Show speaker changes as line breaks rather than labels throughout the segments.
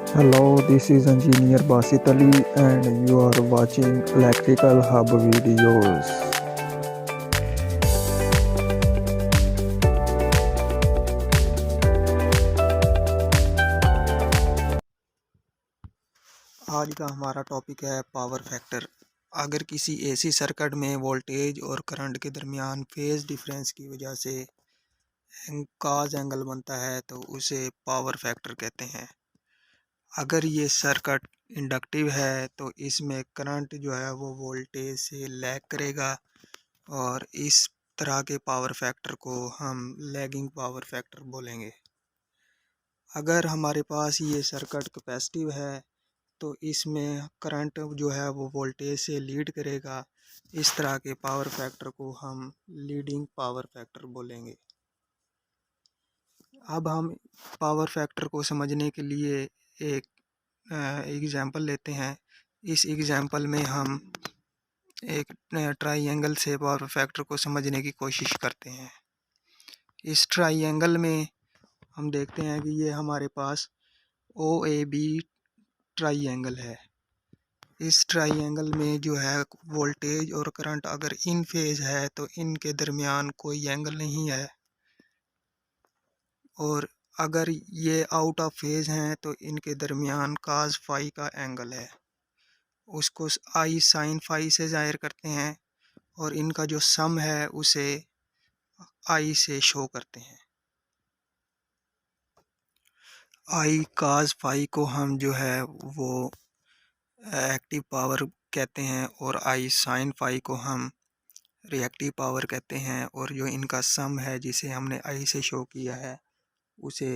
Hello, this is Engineer Basit Ali and you are watching Electrical Hub videos. आज का हमारा topic है power factor. अगर किसी एसी सर्किट में वोल्टेज और करंट के दरमियान फेज डिफरेंस की वजह से काज एंगल बनता है तो उसे पावर फैक्टर कहते हैं। अगर ये सर्किट इंडक्टिव है तो इसमें करंट जो है वो वोल्टेज से लैग करेगा और इस तरह के पावर फैक्टर को हम लैगिंग पावर फैक्टर बोलेंगे। अगर हमारे पास ये सर्किट कैपेसिटिव है तो इसमें करंट जो है वो वोल्टेज से लीड करेगा। इस तरह के पावर फैक्टर को हम लीडिंग पावर फैक्टर बोलेंगे। अब हम पावर फैक्टर को समझने के लिए एक एग्जांपल लेते हैं। इस एग्जांपल में हम एक ट्राइंगल से पावर फैक्टर को समझने की कोशिश करते हैं। इस ट्राइंगल में हम देखते हैं कि ये हमारे पास ओ ए बी ट्राइंगल है। इस ट्राइंगल में जो है वोल्टेज और करंट अगर इन फेज है तो इनके दरमियान कोई एंगल नहीं है, और अगर ये आउट ऑफ फेज हैं तो इनके दरमियान काज फाई का एंगल है। उसको आई साइन फाई से ज़ाहिर करते हैं और इनका जो सम है उसे आई से शो करते हैं। आई काज फाई को हम जो है वो एक्टिव पावर कहते हैं और आई साइन फाई को हम रिएक्टिव पावर कहते हैं, और जो इनका सम है जिसे हमने आई से शो किया है उसे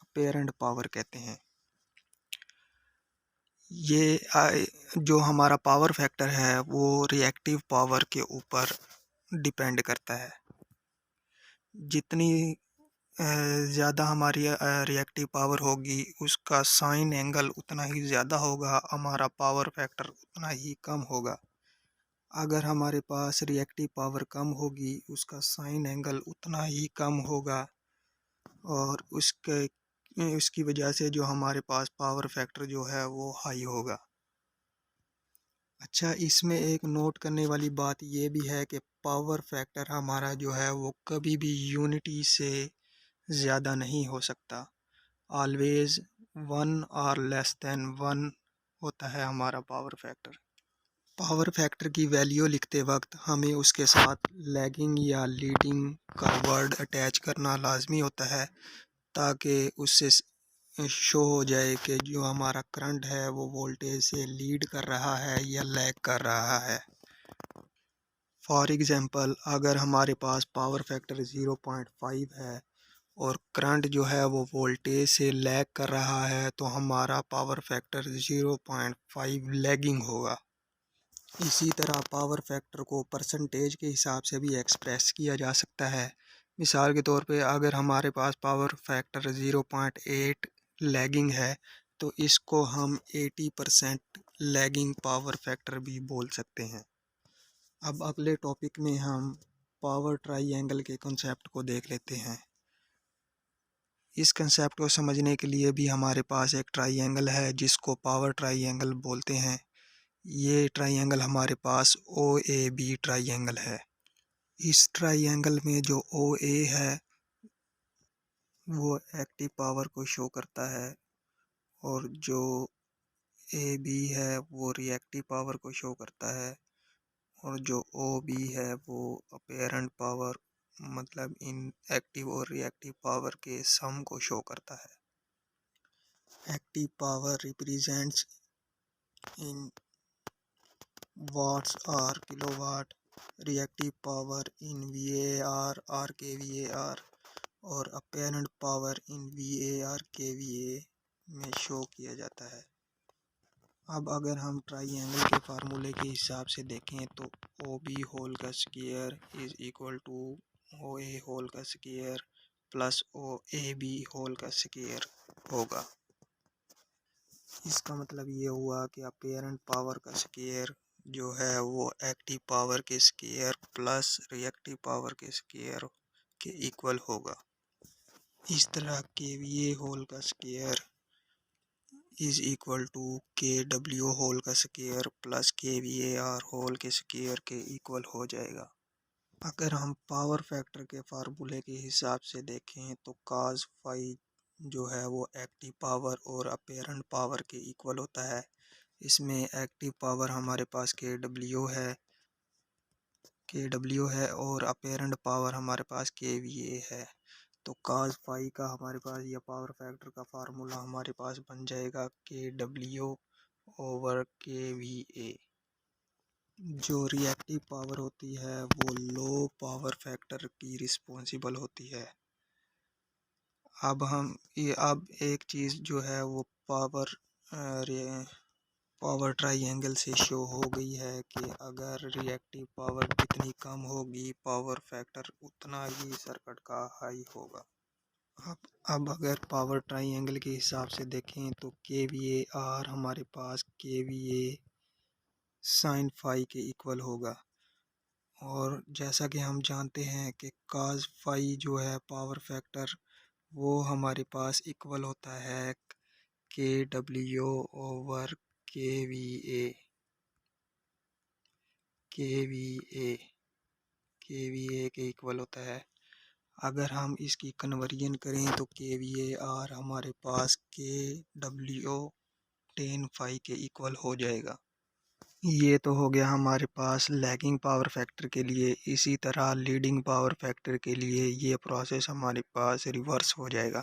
अपेरेंट पावर कहते हैं। ये जो हमारा पावर फैक्टर है वो रिएक्टिव पावर के ऊपर डिपेंड करता है। जितनी ज़्यादा हमारी रिएक्टिव पावर होगी उसका साइन एंगल उतना ही ज़्यादा होगा, हमारा पावर फैक्टर उतना ही कम होगा। अगर हमारे पास रिएक्टिव पावर कम होगी उसका साइन एंगल उतना ही कम होगा और उसकी वजह से जो हमारे पास पावर फैक्टर जो है वो हाई होगा। अच्छा, इसमें एक नोट करने वाली बात ये भी है कि पावर फैक्टर हमारा जो है वो कभी भी यूनिटी से ज़्यादा नहीं हो सकता। ऑलवेज 1 और लेस देन 1 होता है हमारा पावर फैक्टर। पावर फैक्टर की वैल्यू लिखते वक्त हमें उसके साथ लैगिंग या लीडिंग का वर्ड अटैच करना लाजमी होता है ताकि उससे शो हो जाए कि जो हमारा करंट है वो वोल्टेज से लीड कर रहा है या लैग कर रहा है। फॉर एग्ज़ाम्पल, अगर हमारे पास पावर फैक्टर 0.5 है और करंट जो है वो वोल्टेज से लैग कर रहा है तो हमारा पावर फैक्टर 0.5 लैगिंग होगा। इसी तरह पावर फैक्टर को परसेंटेज के हिसाब से भी एक्सप्रेस किया जा सकता है। मिसाल के तौर पे अगर हमारे पास पावर फैक्टर 0.8 लैगिंग है तो इसको हम 80% लैगिंग पावर फैक्टर भी बोल सकते हैं। अब अगले टॉपिक में हम पावर ट्राइंगल के कॉन्सेप्ट को देख लेते हैं। इस कंसेप्ट को समझने के लिए भी हमारे पास एक ट्राइंगल है जिसको पावर ट्राइंगल बोलते हैं। ये ट्राइंगल हमारे पास ओ ए बी ट्राइंगल है। इस ट्राइंगल में जो ओ ए है वो एक्टिव पावर को शो करता है और जो ए बी है वो रिएक्टिव पावर को शो करता है, और जो ओ बी है वो अपेरेंट पावर मतलब इन एक्टिव और रिएक्टिव पावर के सम को शो करता है। एक्टिव पावर रिप्रेजेंट्स इन वाट्स और kilowatt, reactive power in VAR और kVAR, और apparent power in VAR kVA में शो किया जाता है। अब अगर हम ट्राइंगल के फार्मूले के हिसाब से देखें तो ओ बी होल का square is equal to O A whole का square plus O A B whole का स्क्वायर होगा। इसका मतलब ये हुआ कि अपेरेंट पावर का स्क्वायर जो है वो एक्टिव पावर के स्क्वायर प्लस रिएक्टिव पावर के स्क्वायर के इक्वल होगा। इस तरह KVA होल का स्क्वायर इज इक्वल टू के डब्ल्यू होल का स्क्वायर प्लस के वी ए आर होल के स्क्वायर के इक्वल हो जाएगा। अगर हम पावर फैक्टर के फार्मूले के हिसाब से देखें तो cos फाई जो है वो एक्टिव पावर और अपेरेंट पावर के इक्वल होता है। इसमें एक्टिव पावर हमारे पास के डब्ल्यू है और अपेरेंट पावर हमारे पास के वी ए है। तो cos फाई का हमारे पास या पावर फैक्टर का फार्मूला हमारे पास बन जाएगा के डब्ल्यू ओवर के वी ए। जो रिएक्टिव पावर होती है वो लो पावर फैक्टर की रिस्पॉन्सिबल होती है। अब एक चीज़ जो है वो पावर ट्राइंगल से शो हो गई है कि अगर रिएक्टिव पावर जितनी कम होगी पावर फैक्टर उतना ही सर्किट का हाई होगा। अब अगर पावर ट्राइंगल के हिसाब से देखें तो के वी ए आर हमारे पास के वी ए साइन फाई के इक्वल होगा। और जैसा कि हम जानते हैं कि cos फाई जो है पावर फैक्टर वो हमारे पास इक्वल होता है के डब्ल्यू ओवर के वी ए के वी ए के वी ए के इक्वल होता है। अगर हम इसकी कन्वर्जन करें तो के वी ए आर हमारे पास के डब्ल्यू टेन फाई के इक्वल हो जाएगा। ये तो हो गया हमारे पास लैगिंग पावर फैक्टर के लिए। इसी तरह लीडिंग पावर फैक्टर के लिए ये प्रोसेस हमारे पास रिवर्स हो जाएगा।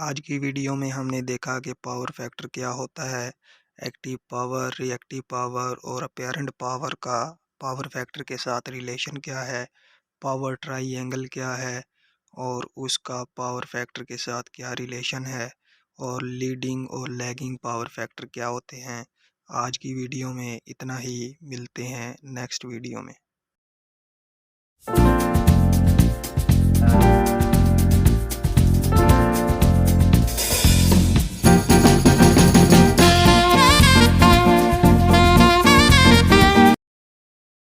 आज की वीडियो में हमने देखा कि पावर फैक्टर क्या होता है, एक्टिव पावर, रिएक्टिव पावर और अपेरेंट पावर का पावर फैक्टर के साथ रिलेशन क्या है, पावर ट्राइंगल क्या है और उसका पावर फैक्टर के साथ क्या रिलेशन है, और लीडिंग और लैगिंग पावर फैक्टर क्या होते हैं। आज की वीडियो में इतना ही, मिलते हैं नेक्स्ट वीडियो में।